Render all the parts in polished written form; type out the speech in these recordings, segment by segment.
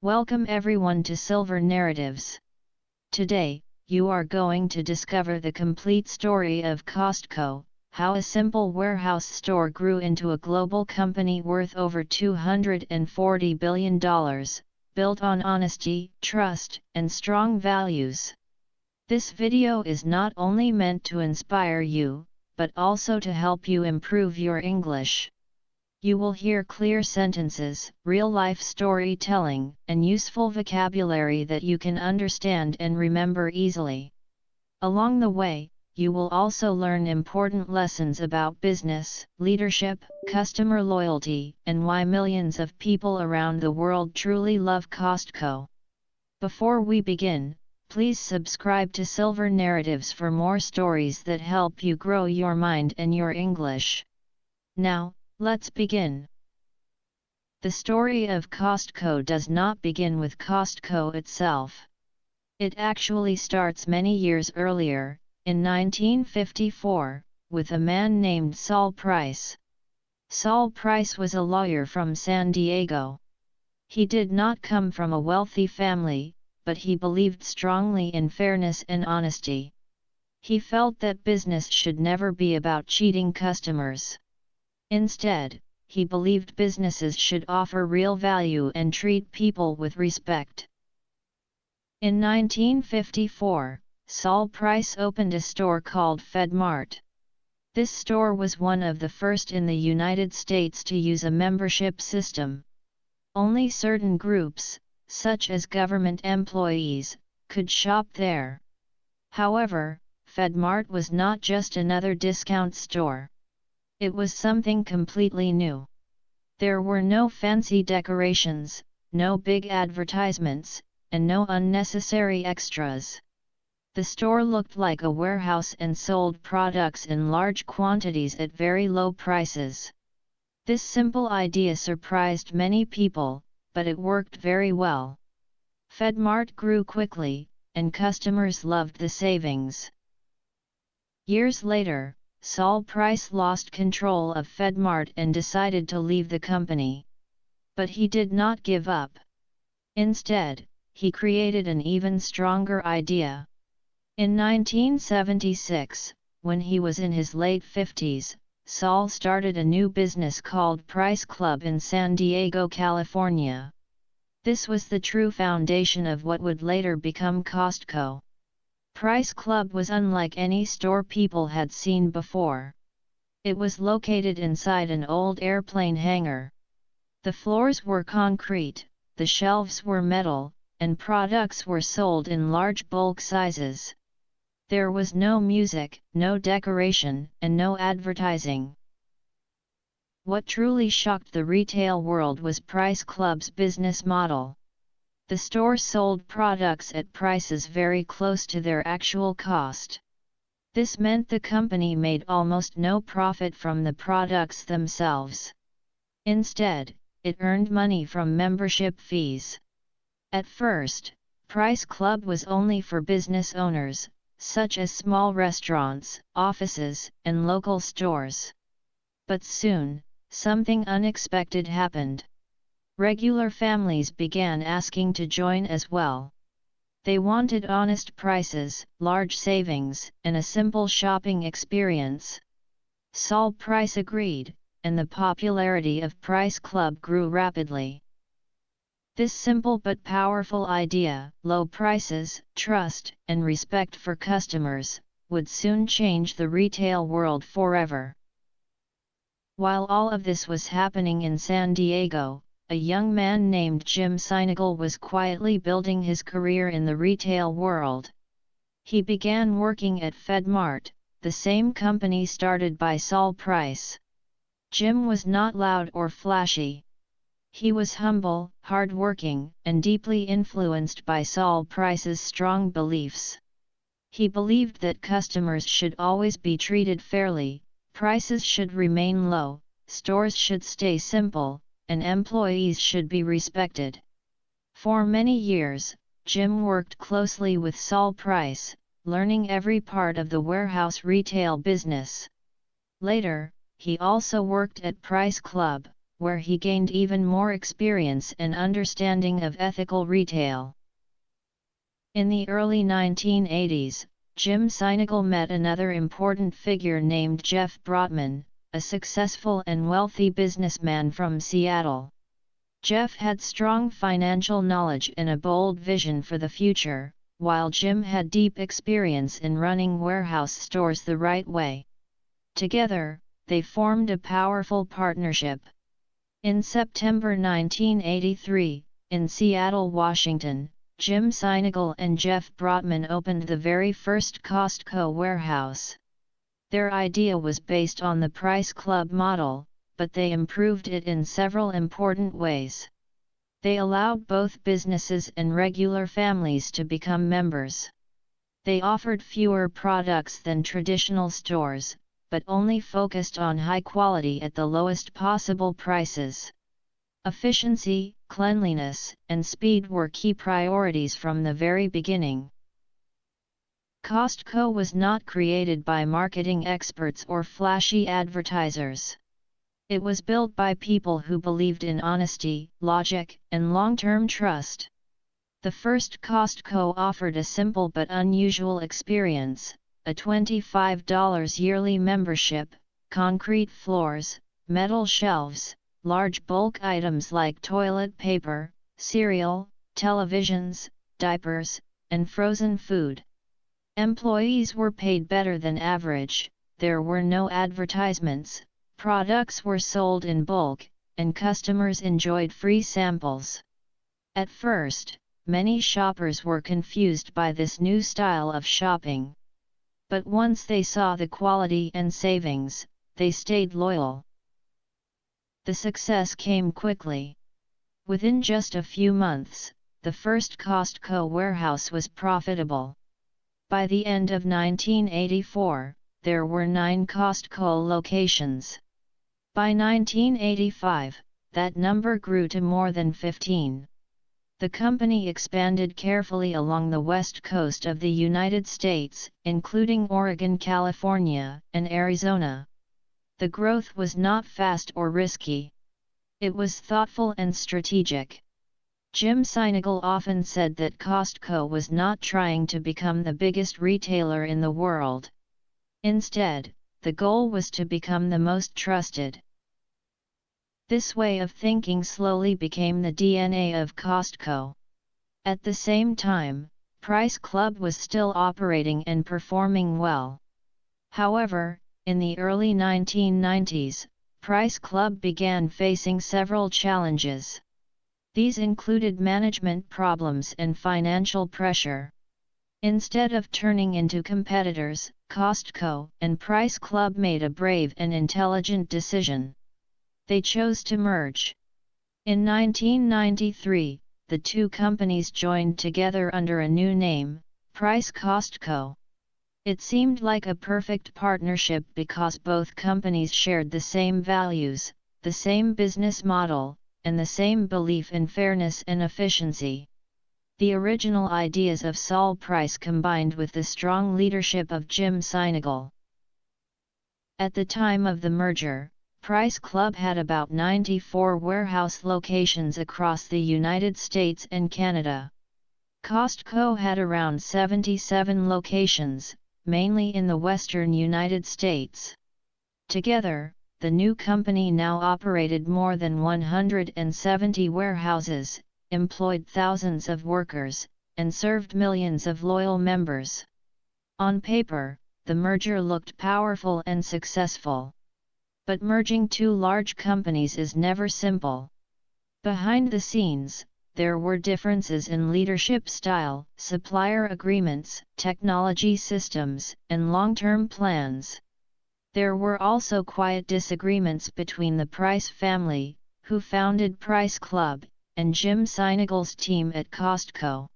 Welcome everyone to Silver Narratives. Today, you are going to discover the complete story of Costco, how a simple warehouse store grew into a global company worth over $240 billion, built on honesty, trust, and strong values. This video is not only meant to inspire you, but also to help you improve your English. You will hear clear sentences, real-life storytelling, and useful vocabulary that you can understand and remember easily. Along the way, you will also learn important lessons about business, leadership, customer loyalty, and why millions of people around the world truly love Costco. Before we begin, please subscribe to Silver Narratives for more stories that help you grow your mind and your English. Now, let's begin. The story of Costco does not begin with Costco itself. It actually starts many years earlier, in 1954, with a man named Saul Price. Saul Price was a lawyer from San Diego. He did not come from a wealthy family, but he believed strongly in fairness and honesty. He felt that business should never be about cheating customers. Instead, he believed businesses should offer real value and treat people with respect. In 1954, Saul Price opened a store called FedMart. This store was one of the first in the United States to use a membership system. Only certain groups, such as government employees, could shop there. However, FedMart was not just another discount store. It was something completely new. There were no fancy decorations, no big advertisements, and no unnecessary extras. The store looked like a warehouse and sold products in large quantities at very low prices. This simple idea surprised many people, but it worked very well. FedMart grew quickly, and customers loved the savings. Years later, Saul Price lost control of FedMart and decided to leave the company. But he did not give up. Instead, he created an even stronger idea. In 1976, when he was in his late 50s, Saul started a new business called Price Club in San Diego, California. This was the true foundation of what would later become Costco. Price Club was unlike any store people had seen before. It was located inside an old airplane hangar. The floors were concrete, the shelves were metal, and products were sold in large bulk sizes. There was no music, no decoration, and no advertising. What truly shocked the retail world was Price Club's business model. The store sold products at prices very close to their actual cost. This meant the company made almost no profit from the products themselves. Instead, it earned money from membership fees. At first, Price Club was only for business owners, such as small restaurants, offices, and local stores. But soon, something unexpected happened. Regular families began asking to join as well. They wanted honest prices, large savings, and a simple shopping experience. Saul Price agreed, and the popularity of Price Club grew rapidly. This simple but powerful idea, low prices, trust, and respect for customers, would soon change the retail world forever. While all of this was happening in San Diego, a young man named Jim Sinegal was quietly building his career in the retail world. He began working at FedMart, the same company started by Saul Price. Jim was not loud or flashy. He was humble, hard-working, and deeply influenced by Saul Price's strong beliefs. He believed that customers should always be treated fairly, prices should remain low, stores should stay simple, and employees should be respected. For many years, Jim worked closely with Saul Price, learning every part of the warehouse retail business. Later, he also worked at Price Club. where he gained even more experience and understanding of ethical retail. In the early 1980s, Jim Sinegal met another important figure named Jeff Brotman, a successful and wealthy businessman from Seattle. Jeff had strong financial knowledge and a bold vision for the future, while Jim had deep experience in running warehouse stores the right way. Together, they formed a powerful partnership. In September 1983, in Seattle, Washington, Jim Sinegal and Jeff Brotman opened the very first Costco warehouse. Their idea was based on the Price Club model, but they improved it in several important ways. They allowed both businesses and regular families to become members. They offered fewer products than traditional stores, but only focused on high quality at the lowest possible prices. Efficiency, cleanliness, and speed were key priorities from the very beginning. Costco was not created by marketing experts or flashy advertisers. It was built by people who believed in honesty, logic, and long-term trust. The first Costco offered a simple but unusual experience, a $25 yearly membership, concrete floors, metal shelves, large bulk items like toilet paper, cereal, televisions, diapers, and frozen food. Employees were paid better than average, there were no advertisements, products were sold in bulk, and customers enjoyed free samples. At first, many shoppers were confused by this new style of shopping. But once they saw the quality and savings, they stayed loyal. The success came quickly. Within just a few months, the first Costco warehouse was profitable. By the end of 1984, there were 9 Costco locations. By 1985, that number grew to more than 15. The company expanded carefully along the west coast of the United States, including Oregon, California, and Arizona. The growth was not fast or risky. It was thoughtful and strategic. Jim Sinegal often said that Costco was not trying to become the biggest retailer in the world. Instead, the goal was to become the most trusted. This way of thinking slowly became the DNA of Costco. At the same time, Price Club was still operating and performing well. However, in the early 1990s, Price Club began facing several challenges. These included management problems and financial pressure. Instead of turning into competitors, Costco and Price Club made a brave and intelligent decision. They chose to merge. In 1993, the two companies joined together under a new name, Price Costco. It seemed like a perfect partnership because both companies shared the same values, the same business model, and the same belief in fairness and efficiency. The original ideas of Saul Price combined with the strong leadership of Jim Sinegal. At the time of the merger, Price Club had about 94 warehouse locations across the United States and Canada. Costco had around 77 locations, mainly in the western United States. Together, the new company now operated more than 170 warehouses, employed thousands of workers, and served millions of loyal members. On paper, the merger looked powerful and successful. But merging two large companies is never simple. Behind the scenes, there were differences in leadership style, supplier agreements, technology systems, and long-term plans. There were also quiet disagreements between the Price family, who founded Price Club, and Jim Sinegal's team at Costco.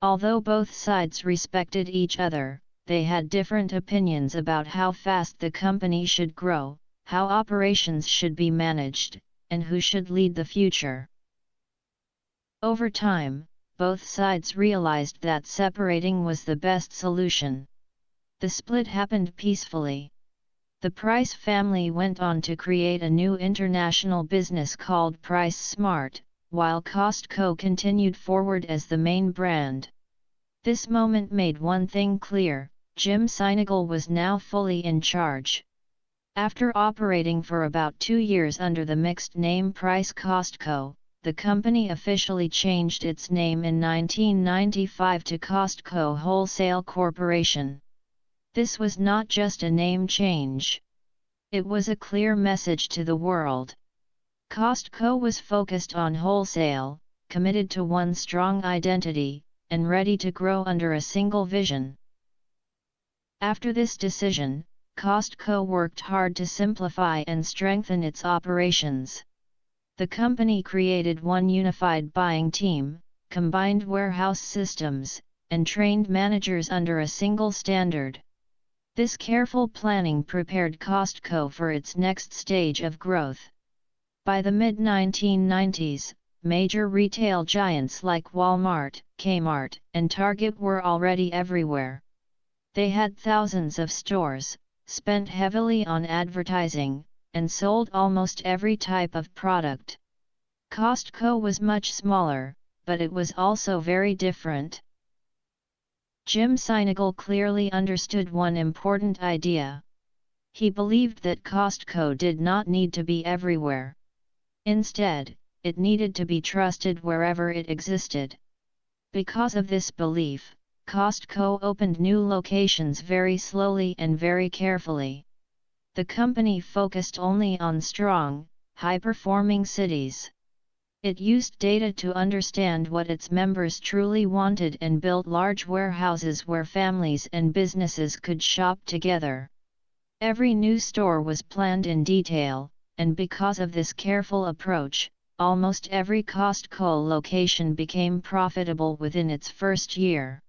Although both sides respected each other, they had different opinions about how fast the company should grow, how operations should be managed, and who should lead the future. Over time, both sides realized that separating was the best solution. The split happened peacefully. The Price family went on to create a new international business called Price Smart, while Costco continued forward as the main brand. This moment made one thing clear: Jim Sinegal was now fully in charge. After operating for about 2 years under the mixed name Price Costco, the company officially changed its name in 1995 to Costco Wholesale Corporation. This was not just a name change. It was a clear message to the world. Costco was focused on wholesale, committed to one strong identity, and ready to grow under a single vision. After this decision, Costco worked hard to simplify and strengthen its operations. The company created one unified buying team, combined warehouse systems, and trained managers under a single standard. This careful planning prepared Costco for its next stage of growth. By the mid-1990s, major retail giants like Walmart, Kmart, and Target were already everywhere. They had thousands of stores, spent heavily on advertising, and sold almost every type of product. Costco was much smaller, but it was also very different. Jim Sinegal clearly understood one important idea. He believed that Costco did not need to be everywhere. Instead, it needed to be trusted wherever it existed. Because of this belief, Costco opened new locations very slowly and very carefully. The company focused only on strong, high-performing cities. It used data to understand what its members truly wanted and built large warehouses where families and businesses could shop together. Every new store was planned in detail, and because of this careful approach, almost every Costco location became profitable within its first year.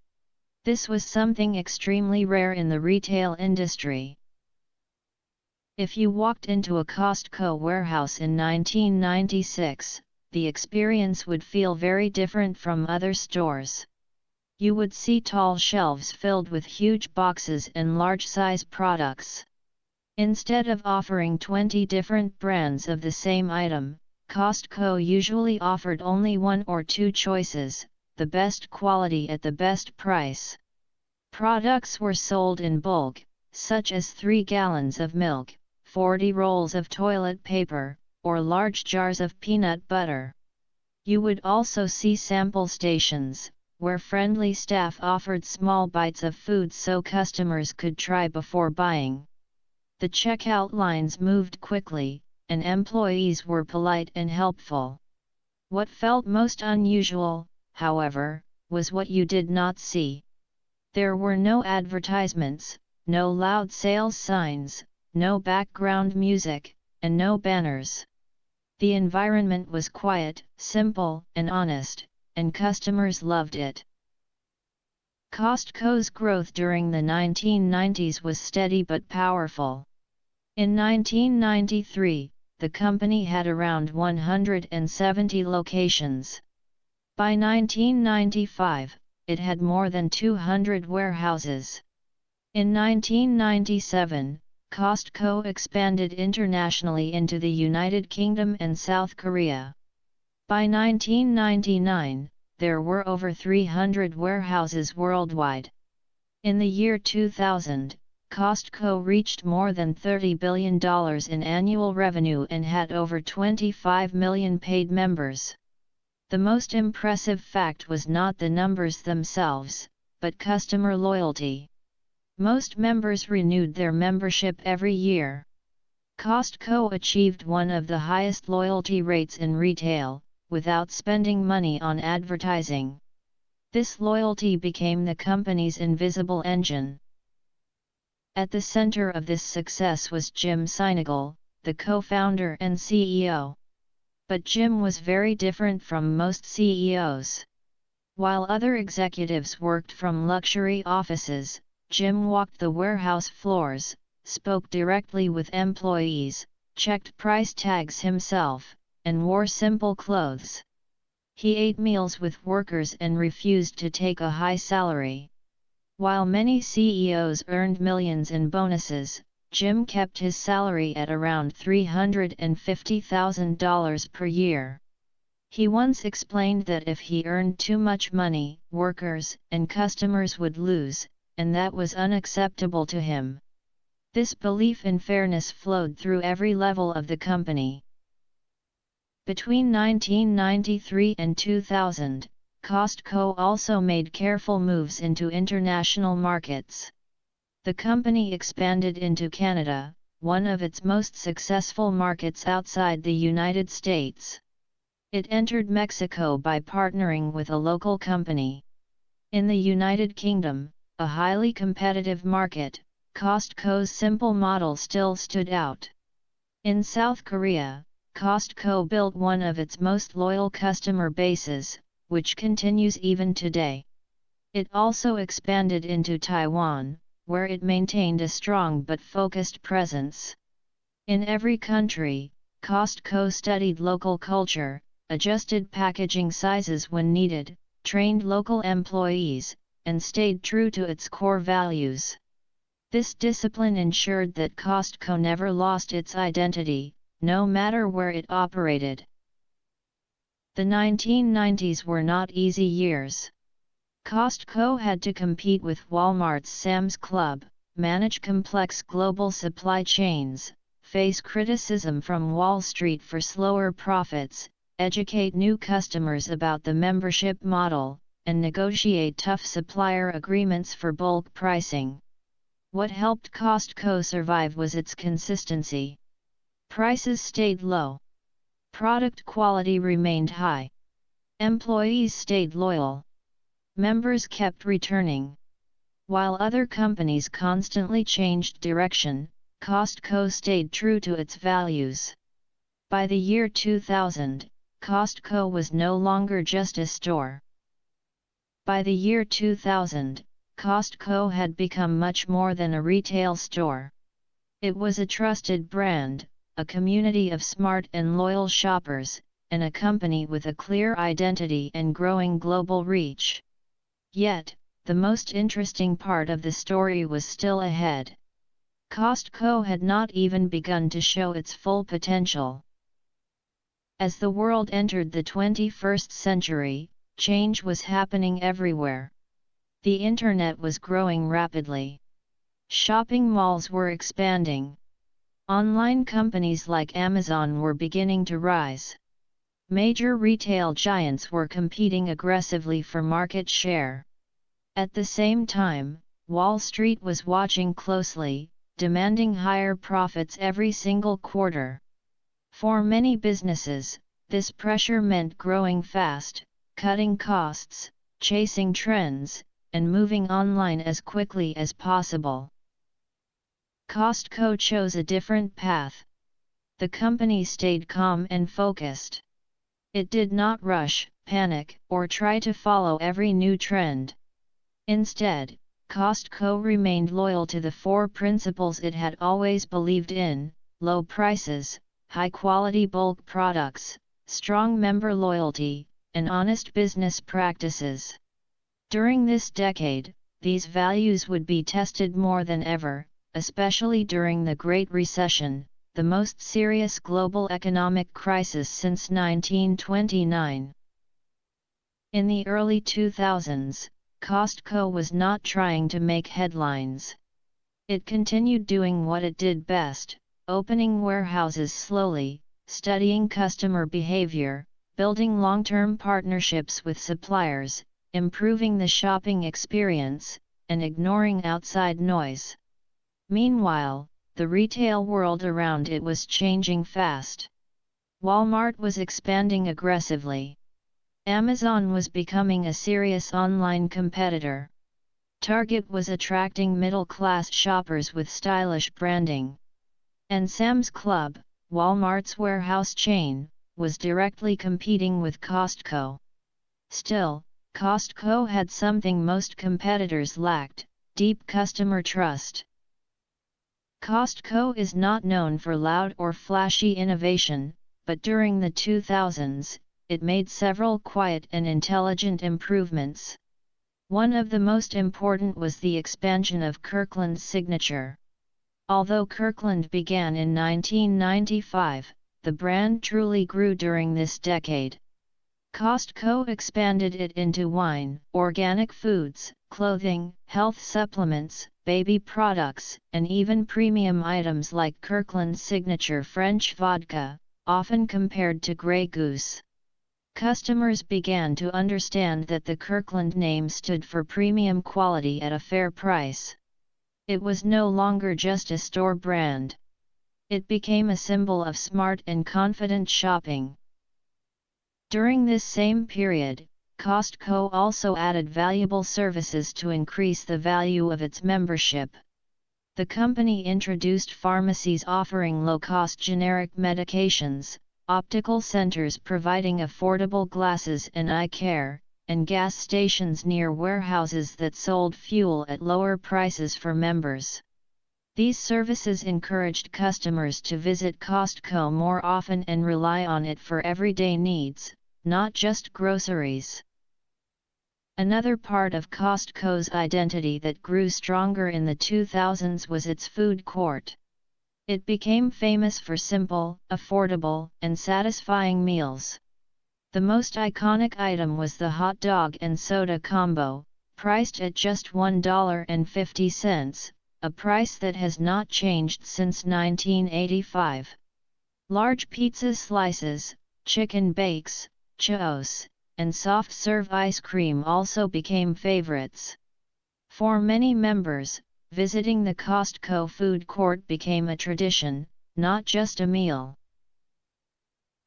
This was something extremely rare in the retail industry. If you walked into a Costco warehouse in 1996, the experience would feel very different from other stores. You would see tall shelves filled with huge boxes and large-size products. Instead of offering 20 different brands of the same item, Costco usually offered only 1 or 2 choices, the best quality at the best price. Products were sold in bulk, such as 3 gallons of milk, 40 rolls of toilet paper, or large jars of peanut butter. You would also see sample stations, where friendly staff offered small bites of food so customers could try before buying. The checkout lines moved quickly, and employees were polite and helpful. What felt most unusual, however, was what you did not see. There were no advertisements, no loud sales signs, no background music, and no banners. The environment was quiet, simple, and honest, and customers loved it. Costco's growth during the 1990s was steady but powerful. In 1993, the company had around 170 locations. By 1995, it had more than 200 warehouses. In 1997, Costco expanded internationally into the United Kingdom and South Korea. By 1999, there were over 300 warehouses worldwide. In the year 2000, Costco reached more than $30 billion in annual revenue and had over 25 million paid members. The most impressive fact was not the numbers themselves, but customer loyalty. Most members renewed their membership every year. Costco achieved one of the highest loyalty rates in retail, without spending money on advertising. This loyalty became the company's invisible engine. At the center of this success was Jim Sinegal, the co-founder and CEO. But Jim was very different from most CEOs. While other executives worked from luxury offices, Jim walked the warehouse floors, spoke directly with employees, checked price tags himself, and wore simple clothes. He ate meals with workers and refused to take a high salary. While many CEOs earned millions in bonuses, Jim kept his salary at around $350,000 per year. He once explained that if he earned too much money, workers and customers would lose, and that was unacceptable to him. This belief in fairness flowed through every level of the company. Between 1993 and 2000, Costco also made careful moves into international markets. The company expanded into Canada, one of its most successful markets outside the United States. It entered Mexico by partnering with a local company. In the United Kingdom, a highly competitive market, Costco's simple model still stood out. In South Korea, Costco built one of its most loyal customer bases, which continues even today. It also expanded into Taiwan, where it maintained a strong but focused presence. In every country, Costco studied local culture, adjusted packaging sizes when needed, trained local employees, and stayed true to its core values. This discipline ensured that Costco never lost its identity, no matter where it operated. The 1990s were not easy years. Costco had to compete with Walmart's Sam's Club, manage complex global supply chains, face criticism from Wall Street for slower profits, educate new customers about the membership model, and negotiate tough supplier agreements for bulk pricing. What helped Costco survive was its consistency. Prices stayed low. Product quality remained high. Employees stayed loyal. Members kept returning. While other companies constantly changed direction, Costco stayed true to its values. By the year 2000, Costco was no longer just a store. By the year 2000, Costco had become much more than a retail store. It was a trusted brand, a community of smart and loyal shoppers, and a company with a clear identity and growing global reach. Yet, the most interesting part of the story was still ahead. Costco had not even begun to show its full potential. As the world entered the 21st century, change was happening everywhere. The internet was growing rapidly. Shopping malls were expanding. Online companies like Amazon were beginning to rise. Major retail giants were competing aggressively for market share. At the same time, Wall Street was watching closely, demanding higher profits every single quarter. For many businesses, this pressure meant growing fast, cutting costs, chasing trends, and moving online as quickly as possible. Costco chose a different path. The company stayed calm and focused. It did not rush, panic, or try to follow every new trend. Instead, Costco remained loyal to the four principles it had always believed in: low prices, high-quality bulk products, strong member loyalty, and honest business practices. During this decade, these values would be tested more than ever, especially during the Great Recession, the most serious global economic crisis since 1929. In the early 2000s, Costco was not trying to make headlines. It continued doing what it did best: opening warehouses slowly, studying customer behavior, building long-term partnerships with suppliers, improving the shopping experience, and ignoring outside noise. Meanwhile, the retail world around it was changing fast. Walmart was expanding aggressively. Amazon was becoming a serious online competitor. Target was attracting middle-class shoppers with stylish branding. And Sam's Club, Walmart's warehouse chain, was directly competing with Costco. Still, Costco had something most competitors lacked: deep customer trust. Costco is not known for loud or flashy innovation, but during the 2000s, it made several quiet and intelligent improvements. One of the most important was the expansion of Kirkland's signature. Although Kirkland began in 1995, the brand truly grew during this decade. Costco expanded it into wine, organic foods, clothing, health supplements, baby products, and even premium items like Kirkland's signature French vodka, often compared to Grey Goose. Customers began to understand that the Kirkland name stood for premium quality at a fair price. It was no longer just a store brand. It became a symbol of smart and confident shopping. During this same period, Costco also added valuable services to increase the value of its membership. The company introduced pharmacies offering low-cost generic medications, optical centers providing affordable glasses and eye care, and gas stations near warehouses that sold fuel at lower prices for members. These services encouraged customers to visit Costco more often and rely on it for everyday needs, not just groceries. Another part of Costco's identity that grew stronger in the 2000s was its food court. It became famous for simple, affordable, and satisfying meals. The most iconic item was the hot dog and soda combo, priced at just $1.50, a price that has not changed since 1985. Large pizza slices, chicken bakes, churros, and soft-serve ice cream also became favorites. For many members, visiting the Costco food court became a tradition, not just a meal.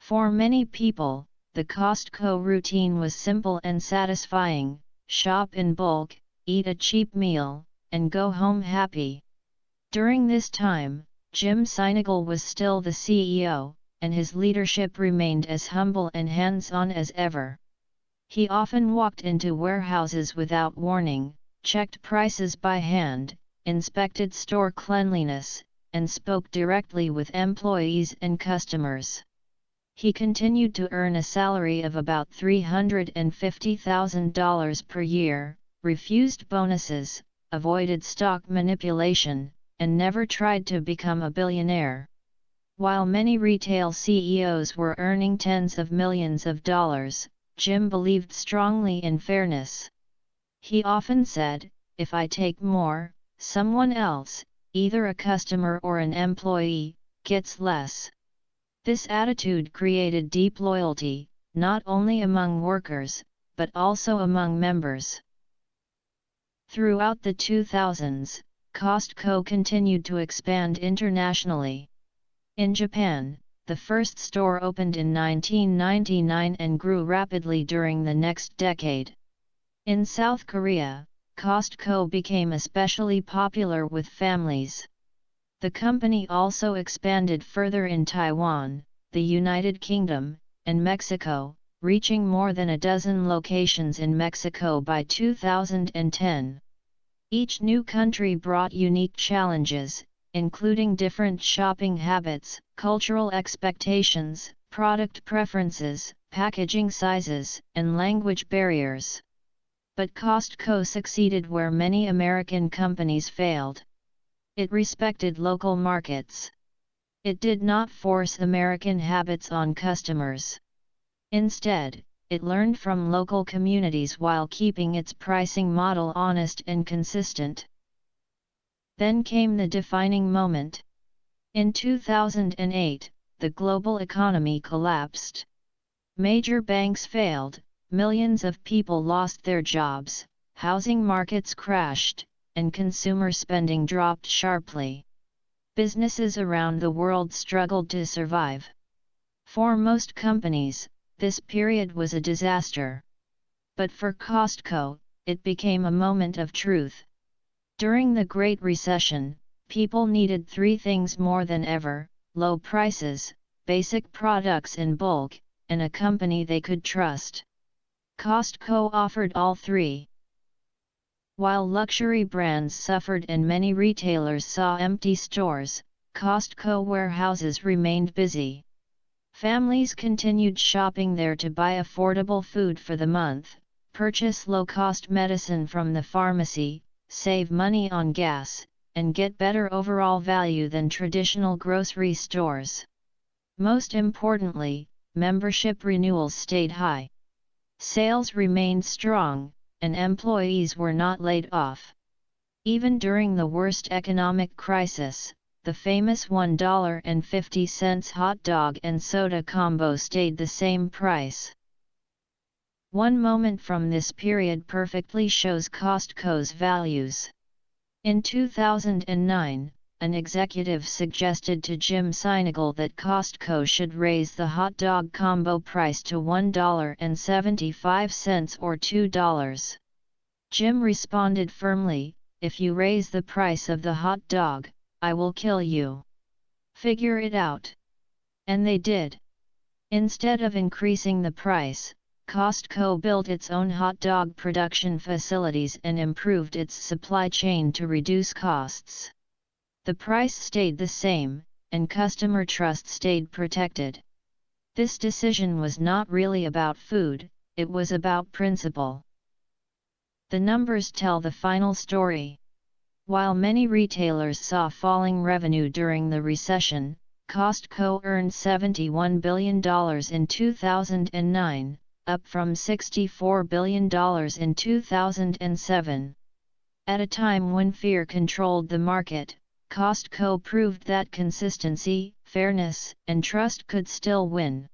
For many people, the Costco routine was simple and satisfying: shop in bulk, eat a cheap meal, and go home happy. During this time, Jim Sinegal was still the CEO, and his leadership remained as humble and hands-on as ever. He often walked into warehouses without warning, checked prices by hand, inspected store cleanliness, and spoke directly with employees and customers. He continued to earn a salary of about $350,000 per year, refused bonuses, avoided stock manipulation, and never tried to become a billionaire. While many retail CEOs were earning tens of millions of dollars, Jim believed strongly in fairness. He often said, "If I take more, someone else, either a customer or an employee, gets less." This attitude created deep loyalty, not only among workers, but also among members. Throughout the 2000s, Costco continued to expand internationally. In Japan, the first store opened in 1999 and grew rapidly during the next decade. In South Korea, Costco became especially popular with families. The company also expanded further in Taiwan, the United Kingdom, and Mexico, reaching more than a dozen locations in Mexico by 2010. Each new country brought unique challenges, including different shopping habits, cultural expectations, product preferences, packaging sizes, and language barriers. But Costco succeeded where many American companies failed. It respected local markets. It did not force American habits on customers. Instead, it learned from local communities while keeping its pricing model honest and consistent. Then came the defining moment. In 2008, the global economy collapsed. Major banks failed, millions of people lost their jobs, housing markets crashed, and consumer spending dropped sharply. Businesses around the world struggled to survive. For most companies, this period was a disaster. But for Costco, it became a moment of truth. During the Great Recession, people needed three things more than ever: low prices, basic products in bulk, and a company they could trust. Costco offered all three. While luxury brands suffered and many retailers saw empty stores, Costco warehouses remained busy. Families continued shopping there to buy affordable food for the month, purchase low-cost medicine from the pharmacy, save money on gas, and get better overall value than traditional grocery stores. Most importantly, membership renewals stayed high. Sales remained strong, and employees were not laid off. Even during the worst economic crisis, the famous $1.50 hot dog and soda combo stayed the same price. One moment from this period perfectly shows Costco's values. In 2009, an executive suggested to Jim Sinegal that Costco should raise the hot dog combo price to $1.75 or $2. Jim responded firmly, "If you raise the price of the hot dog, I will kill you. Figure it out." And they did. Instead of increasing the price, Costco built its own hot dog production facilities and improved its supply chain to reduce costs. The price stayed the same, and customer trust stayed protected. This decision was not really about food, it was about principle. The numbers tell the final story. While many retailers saw falling revenue during the recession, Costco earned $71 billion in 2009, up from $64 billion in 2007. At a time when fear controlled the market, Costco proved that consistency, fairness, and trust could still win.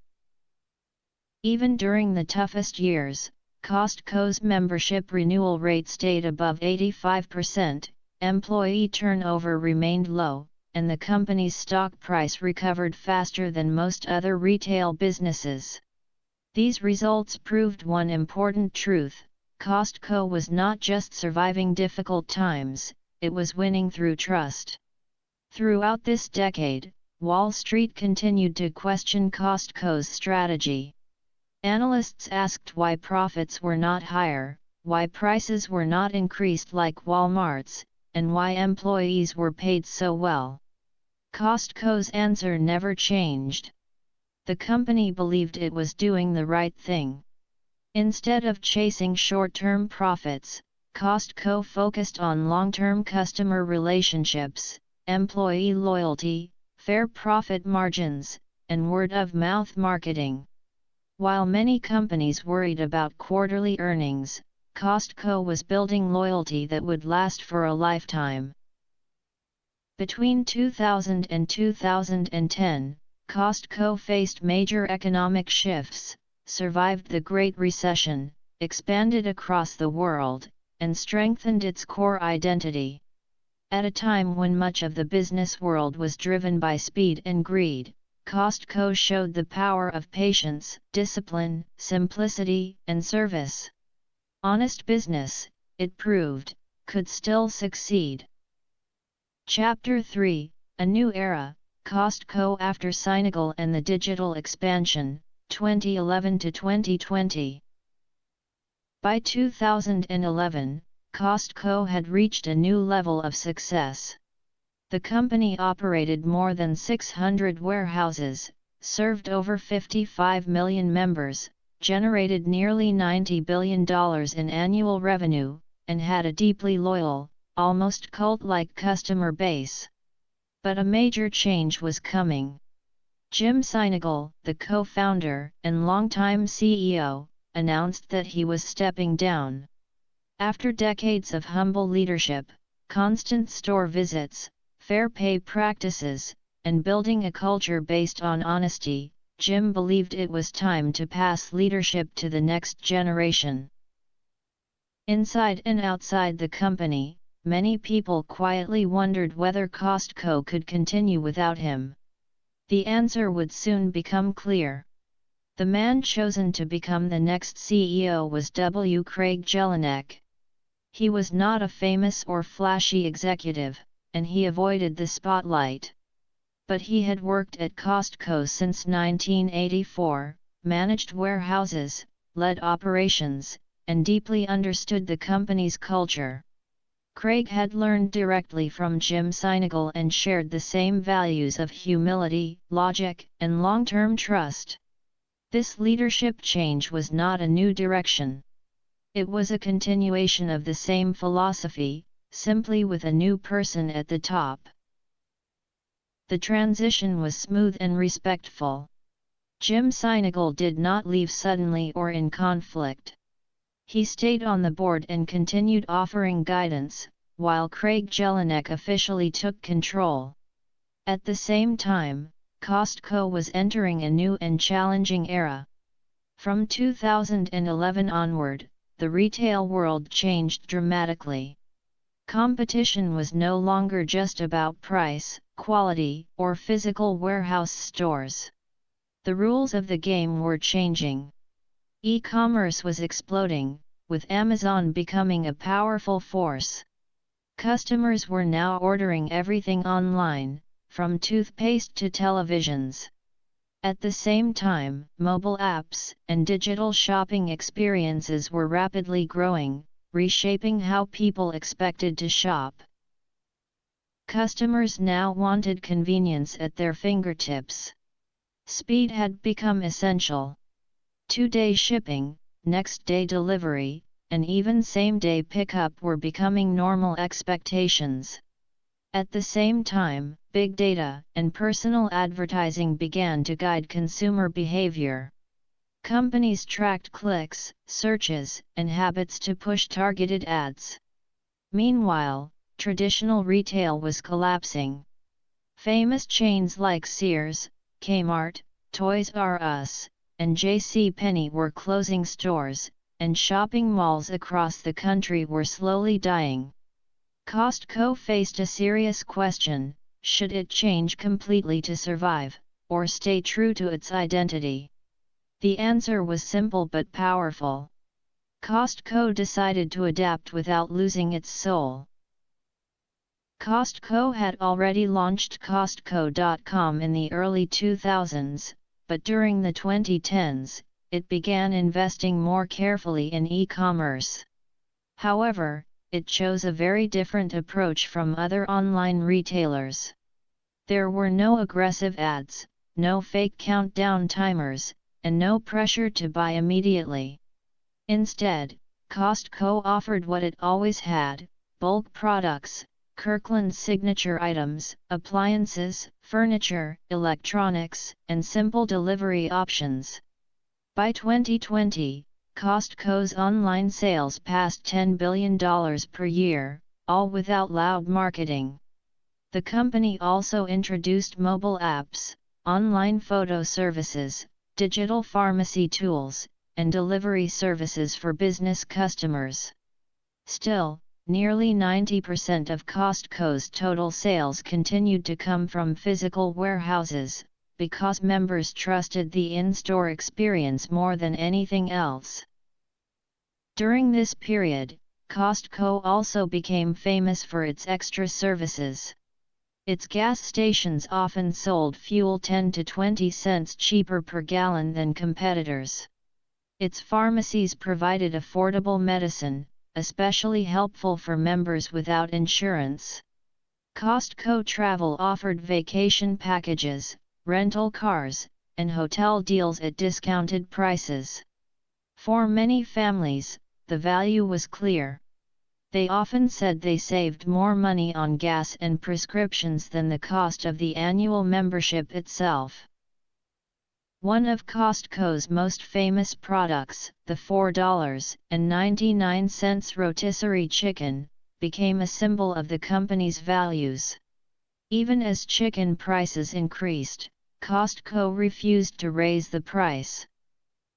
Even during the toughest years, Costco's membership renewal rate stayed above 85%, employee turnover remained low, and the company's stock price recovered faster than most other retail businesses. These results proved one important truth: Costco was not just surviving difficult times, it was winning through trust. Throughout this decade, Wall Street continued to question Costco's strategy. Analysts asked why profits were not higher, why prices were not increased like Walmart's, and why employees were paid so well. Costco's answer never changed. The company believed it was doing the right thing. Instead of chasing short-term profits, Costco focused on long-term customer relationships, employee loyalty, fair profit margins, and word-of-mouth marketing. While many companies worried about quarterly earnings, Costco was building loyalty that would last for a lifetime. Between 2000 and 2010, Costco faced major economic shifts, survived the Great Recession, expanded across the world, and strengthened its core identity. At a time when much of the business world was driven by speed and greed, Costco showed the power of patience, discipline, simplicity, and service. Honest business, it proved, could still succeed. Chapter 3, A New Era, Costco after Sinegal and the Digital Expansion, 2011 to 2020. By 2011, Costco had reached a new level of success. The company operated more than 600 warehouses, served over 55 million members, generated nearly $90 billion in annual revenue, and had a deeply loyal, almost cult-like customer base. But a major change was coming. Jim Sinegal, the co-founder and longtime CEO, announced that he was stepping down. After decades of humble leadership, constant store visits, fair pay practices, and building a culture based on honesty, Jim believed it was time to pass leadership to the next generation. Inside and outside the company, many people quietly wondered whether Costco could continue without him. The answer would soon become clear. The man chosen to become the next CEO was W. Craig Jelinek. He was not a famous or flashy executive, and he avoided the spotlight. But he had worked at Costco since 1984, managed warehouses, led operations, and deeply understood the company's culture. Craig had learned directly from Jim Sinegal and shared the same values of humility, logic, and long-term trust. This leadership change was not a new direction. It was a continuation of the same philosophy: simply with a new person at the top. The transition was smooth and respectful. Jim Sinegal did not leave suddenly or in conflict. He stayed on the board and continued offering guidance, while Craig Jelinek officially took control. At the same time, Costco was entering a new and challenging era. From 2011 onward, the retail world changed dramatically. Competition was no longer just about price, quality, or physical warehouse stores. The rules of the game were changing. E-commerce was exploding, with Amazon becoming a powerful force. Customers were now ordering everything online, from toothpaste to televisions. At the same time, mobile apps and digital shopping experiences were rapidly growing, reshaping how people expected to shop. Customers now wanted convenience at their fingertips. Speed had become essential. Two-day shipping, next-day delivery, and even same-day pickup were becoming normal expectations. At the same time, big data and personal advertising began to guide consumer behavior. Companies tracked clicks, searches, and habits to push targeted ads. Meanwhile, traditional retail was collapsing. Famous chains like Sears, Kmart, Toys R Us, and JCPenney were closing stores, and shopping malls across the country were slowly dying. Costco faced a serious question: should it change completely to survive, or stay true to its identity? The answer was simple but powerful. Costco decided to adapt without losing its soul. Costco had already launched Costco.com in the early 2000s, but during the 2010s, it began investing more carefully in e-commerce. However, it chose a very different approach from other online retailers. There were no aggressive ads, no fake countdown timers, and no pressure to buy immediately. Instead, Costco offered what it always had: bulk products, Kirkland's signature items, appliances, furniture, electronics, and simple delivery options. By 2020, Costco's online sales passed $10 billion per year, all without loud marketing. The company also introduced mobile apps, online photo services, digital pharmacy tools, and delivery services for business customers. Still, nearly 90% of Costco's total sales continued to come from physical warehouses, because members trusted the in-store experience more than anything else. During this period, Costco also became famous for its extra services. Its gas stations often sold fuel 10 to 20 cents cheaper per gallon than competitors. Its pharmacies provided affordable medicine, especially helpful for members without insurance. Costco Travel offered vacation packages, rental cars, and hotel deals at discounted prices. For many families, the value was clear. They often said they saved more money on gas and prescriptions than the cost of the annual membership itself. One of Costco's most famous products, the $4.99 rotisserie chicken, became a symbol of the company's values. Even as chicken prices increased, Costco refused to raise the price.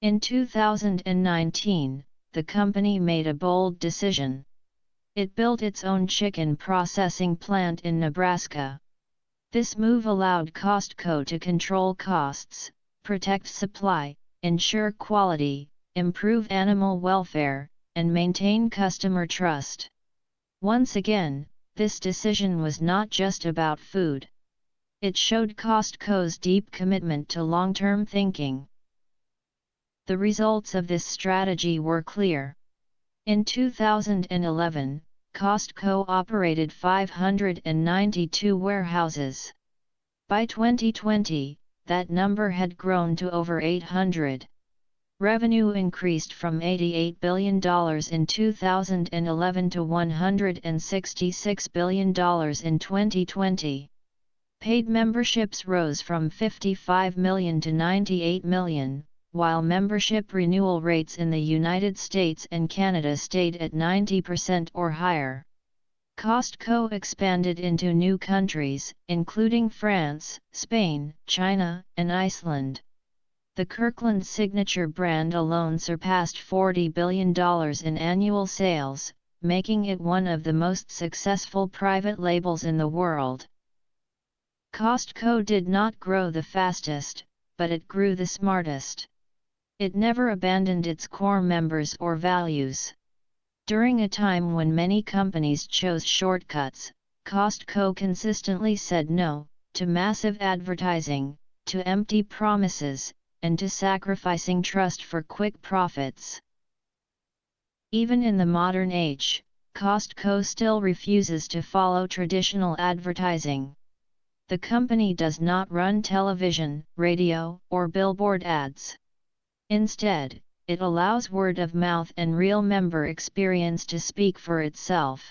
In 2019, the company made a bold decision. It built its own chicken processing plant in Nebraska. This move allowed Costco to control costs, protect supply, ensure quality, improve animal welfare, and maintain customer trust. Once again, this decision was not just about food. It showed Costco's deep commitment to long-term thinking. The results of this strategy were clear. In 2011, Costco operated 592 warehouses. By 2020, that number had grown to over 800. Revenue increased from $88 billion in 2011 to $166 billion in 2020. Paid memberships rose from 55 million to 98 million, while membership renewal rates in the United States and Canada stayed at 90% or higher. Costco expanded into new countries, including France, Spain, China, and Iceland. The Kirkland signature brand alone surpassed $40 billion in annual sales, making it one of the most successful private labels in the world. Costco did not grow the fastest, but it grew the smartest. It never abandoned its core members or values. During a time when many companies chose shortcuts, Costco consistently said no to massive advertising, to empty promises, and to sacrificing trust for quick profits. Even in the modern age, Costco still refuses to follow traditional advertising. The company does not run television, radio, or billboard ads. Instead, it allows word of mouth and real member experience to speak for itself.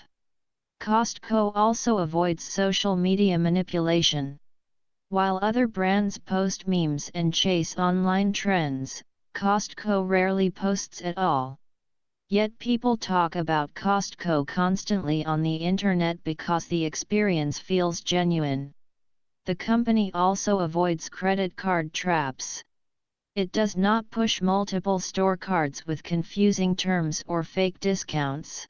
Costco also avoids social media manipulation. While other brands post memes and chase online trends, Costco rarely posts at all. Yet people talk about Costco constantly on the internet because the experience feels genuine. The company also avoids credit card traps. It does not push multiple store cards with confusing terms or fake discounts.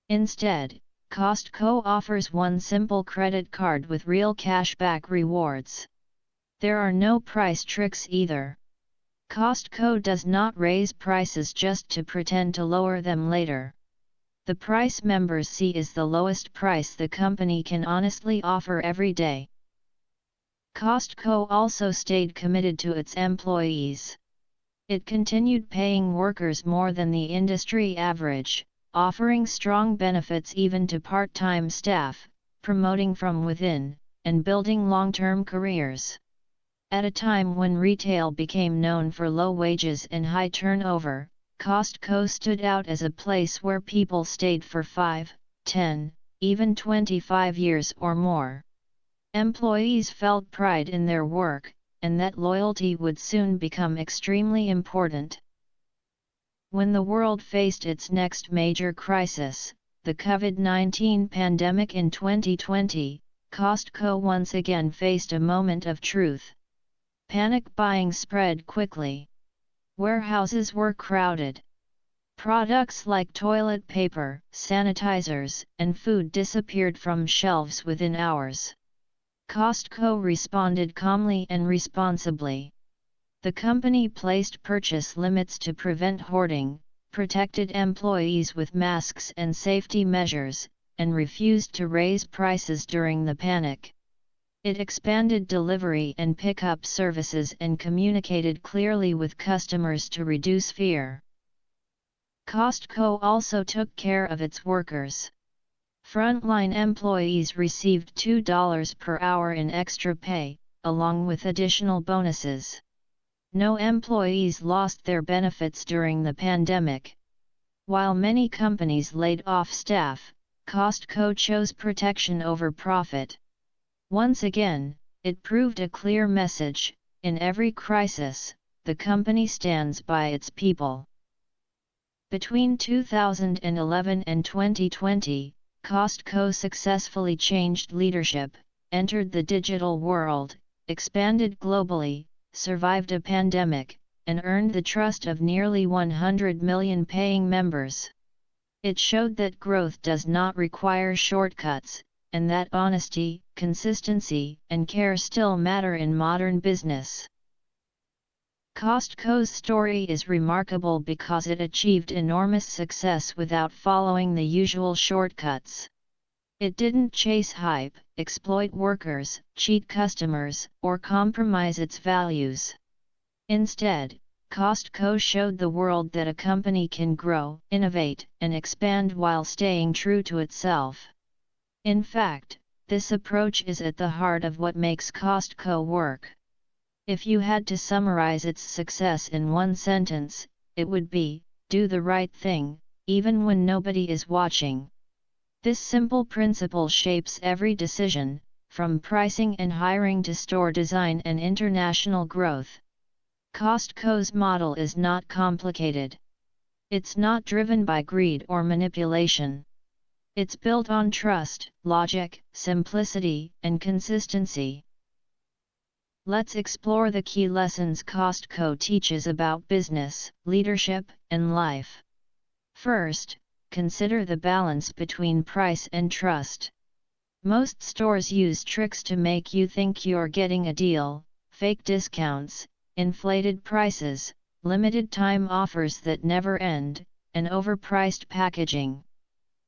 Instead, Costco offers one simple credit card with real cashback rewards. There are no price tricks either. Costco does not raise prices just to pretend to lower them later. The price members see is the lowest price the company can honestly offer every day. Costco also stayed committed to its employees. It continued paying workers more than the industry average, offering strong benefits even to part-time staff, promoting from within, and building long-term careers. At a time when retail became known for low wages and high turnover, Costco stood out as a place where people stayed for 5, 10, even 25 years or more. Employees felt pride in their work, and that loyalty would soon become extremely important. When the world faced its next major crisis, the COVID-19 pandemic in 2020, Costco once again faced a moment of truth. Panic buying spread quickly. Warehouses were crowded. Products like toilet paper, sanitizers, and food disappeared from shelves within hours. Costco responded calmly and responsibly. The company placed purchase limits to prevent hoarding, protected employees with masks and safety measures, and refused to raise prices during the panic. It expanded delivery and pickup services and communicated clearly with customers to reduce fear. Costco also took care of its workers. Frontline employees received $2 per hour in extra pay, along with additional bonuses. No employees lost their benefits during the pandemic. While many companies laid off staff, Costco chose protection over profit. Once again, it proved a clear message: in every crisis, the company stands by its people. Between 2011 and 2020, Costco successfully changed leadership, entered the digital world, expanded globally, survived a pandemic, and earned the trust of nearly 100 million paying members. It showed that growth does not require shortcuts, and that honesty, consistency, and care still matter in modern business. Costco's story is remarkable because it achieved enormous success without following the usual shortcuts. It didn't chase hype, exploit workers, cheat customers, or compromise its values. Instead, Costco showed the world that a company can grow, innovate, and expand while staying true to itself. In fact, this approach is at the heart of what makes Costco work. If you had to summarize its success in one sentence, it would be, do the right thing, even when nobody is watching. This simple principle shapes every decision, from pricing and hiring to store design and international growth. Costco's model is not complicated. It's not driven by greed or manipulation. It's built on trust, logic, simplicity, and consistency. Let's explore the key lessons Costco teaches about business, leadership, and life. First, consider the balance between price and trust. Most stores use tricks to make you think you're getting a deal: fake discounts, inflated prices, limited time offers that never end, and overpriced packaging.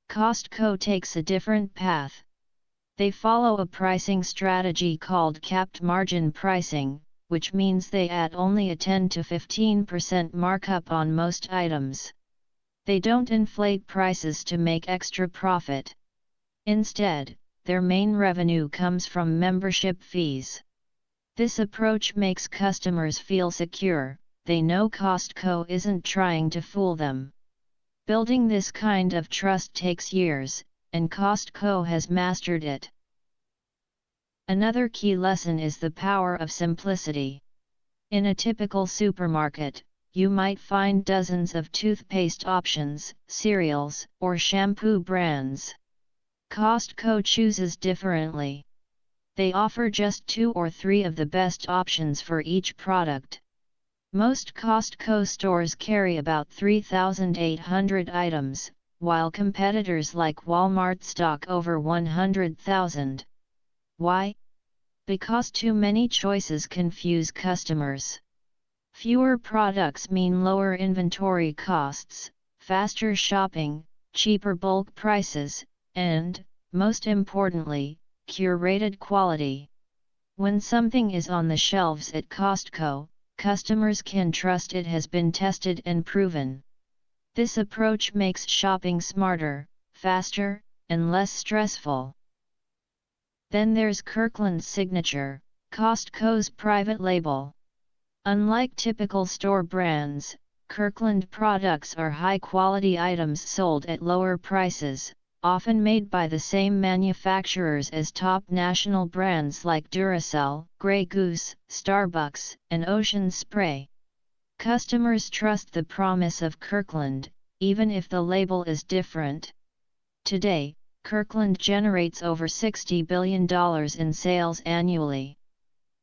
Costco takes a different path. They follow a pricing strategy called capped margin pricing, which means they add only a 10 to 15% markup on most items. They don't inflate prices to make extra profit. Instead, their main revenue comes from membership fees. This approach makes customers feel secure. They know Costco isn't trying to fool them. Building this kind of trust takes years, and Costco has mastered it. Another key lesson is the power of simplicity. In a typical supermarket, you might find dozens of toothpaste options, cereals, or shampoo brands. Costco chooses differently. They offer just 2 or 3 of the best options for each product. Most Costco stores carry about 3,800 items, while competitors like Walmart stock over 100,000. Why? Because too many choices confuse customers. Fewer products mean lower inventory costs, faster shopping, cheaper bulk prices, and, most importantly, curated quality. When something is on the shelves at Costco, customers can trust it has been tested and proven. This approach makes shopping smarter, faster, and less stressful. Then there's Kirkland's Signature, Costco's private label. Unlike typical store brands, Kirkland products are high-quality items sold at lower prices, often made by the same manufacturers as top national brands like Duracell, Grey Goose, Starbucks, and Ocean Spray. Customers trust the promise of Kirkland, even if the label is different. Today, Kirkland generates over $60 billion in sales annually.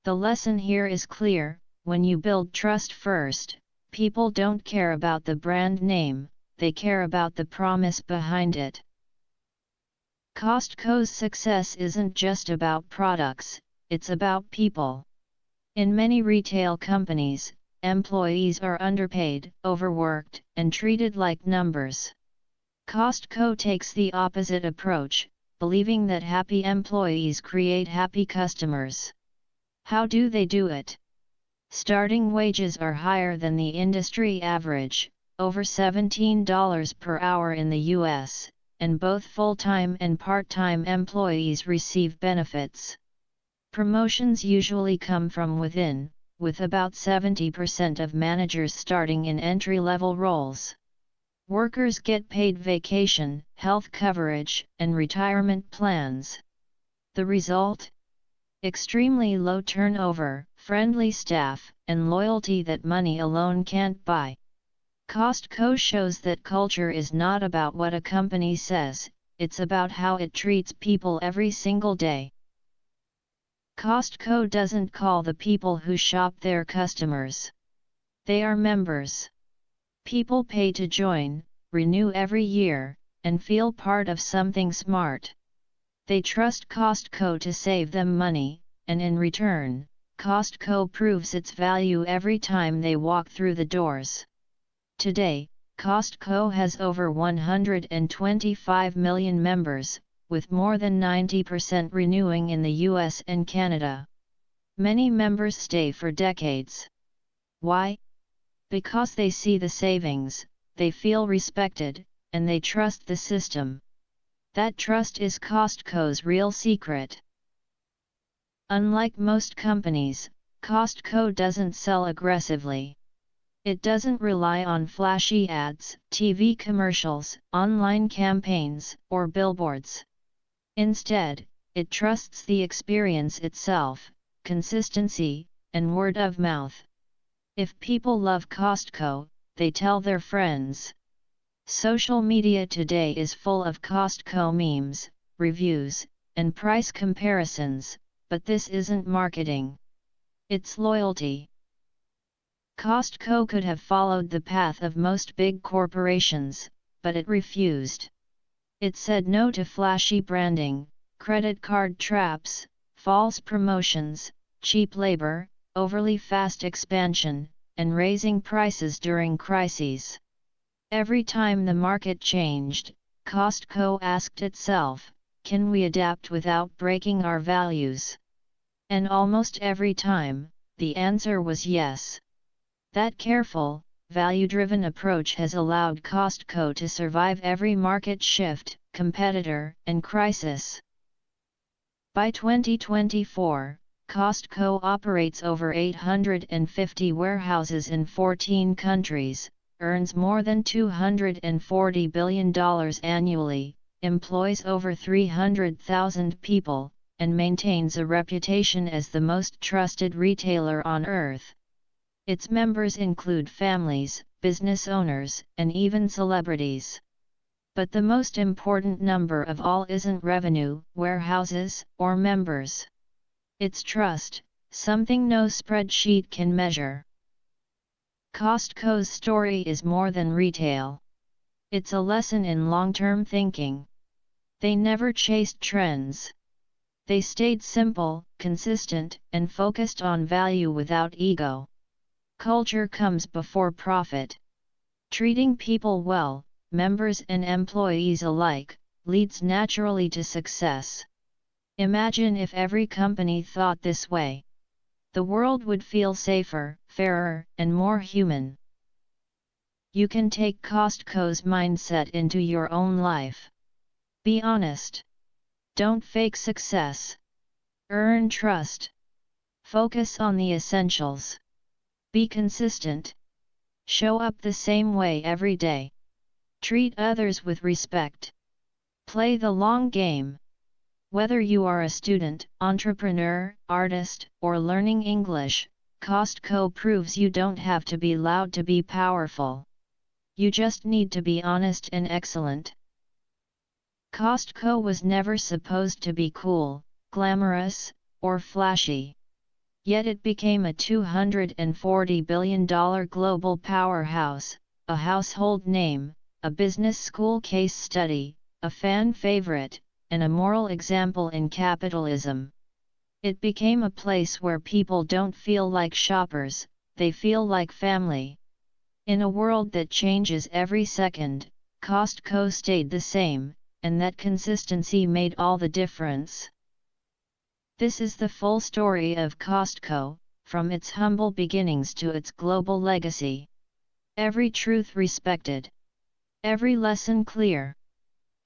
The lesson here is clear: when you build trust first, people don't care about the brand name, they care about the promise behind it. Costco's success isn't just about products, it's about people. In many retail companies, employees are underpaid, overworked, and treated like numbers. Costco takes the opposite approach, believing that happy employees create happy customers. How do they do it? Starting wages are higher than the industry average, over $17 per hour in the US, and both full-time and part-time employees receive benefits. Promotions usually come from within, with about 70% of managers starting in entry-level roles. Workers get paid vacation, health coverage, and retirement plans. The result? Extremely low turnover, friendly staff, and loyalty that money alone can't buy. Costco shows that culture is not about what a company says, it's about how it treats people every single day. Costco doesn't call the people who shop their customers. They are members. People pay to join, renew every year, and feel part of something smart. They trust Costco to save them money, and in return, Costco proves its value every time they walk through the doors. Today, Costco has over 125 million members, with more than 90% renewing in the US and Canada. Many members stay for decades. Why? Because they see the savings, they feel respected, and they trust the system. That trust is Costco's real secret. Unlike most companies, Costco doesn't sell aggressively. It doesn't rely on flashy ads, TV commercials, online campaigns, or billboards. Instead, it trusts the experience itself, consistency, and word of mouth. If people love Costco, they tell their friends. Social media today is full of Costco memes, reviews, and price comparisons, but this isn't marketing. It's loyalty. Costco could have followed the path of most big corporations, but it refused. It said no to flashy branding, credit card traps, false promotions, cheap labor, overly fast expansion, and raising prices during crises. Every time the market changed, Costco asked itself, can we adapt without breaking our values? And almost every time, the answer was yes. That careful, value-driven approach has allowed Costco to survive every market shift, competitor, and crisis. By 2024, Costco operates over 850 warehouses in 14 countries, earns more than $240 billion annually, employs over 300,000 people, and maintains a reputation as the most trusted retailer on earth. Its members include families, business owners, and even celebrities. But the most important number of all isn't revenue, warehouses, or members. It's trust, something no spreadsheet can measure. Costco's story is more than retail. It's a lesson in long-term thinking. They never chased trends. They stayed simple, consistent, and focused on value without ego. Culture comes before profit. Treating people well, members and employees alike, leads naturally to success. Imagine if every company thought this way. The world would feel safer, fairer, and more human. You can take Costco's mindset into your own life. Be honest. Don't fake success. Earn trust. Focus on the essentials. Be consistent. Show up the same way every day. Treat others with respect. Play the long game. Whether you are a student, entrepreneur, artist, or learning English, Costco proves you don't have to be loud to be powerful. You just need to be honest and excellent. Costco was never supposed to be cool, glamorous, or flashy. Yet it became a $240 billion global powerhouse, a household name, a business school case study, a fan favorite, and a moral example in capitalism. It became a place where people don't feel like shoppers, they feel like family. In a world that changes every second, Costco stayed the same, and that consistency made all the difference. This is the full story of Costco, from its humble beginnings to its global legacy. Every truth respected. Every lesson clear.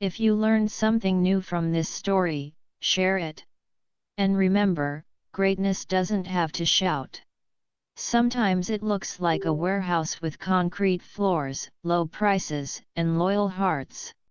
If you learned something new from this story, share it. And remember, greatness doesn't have to shout. Sometimes it looks like a warehouse with concrete floors, low prices, and loyal hearts.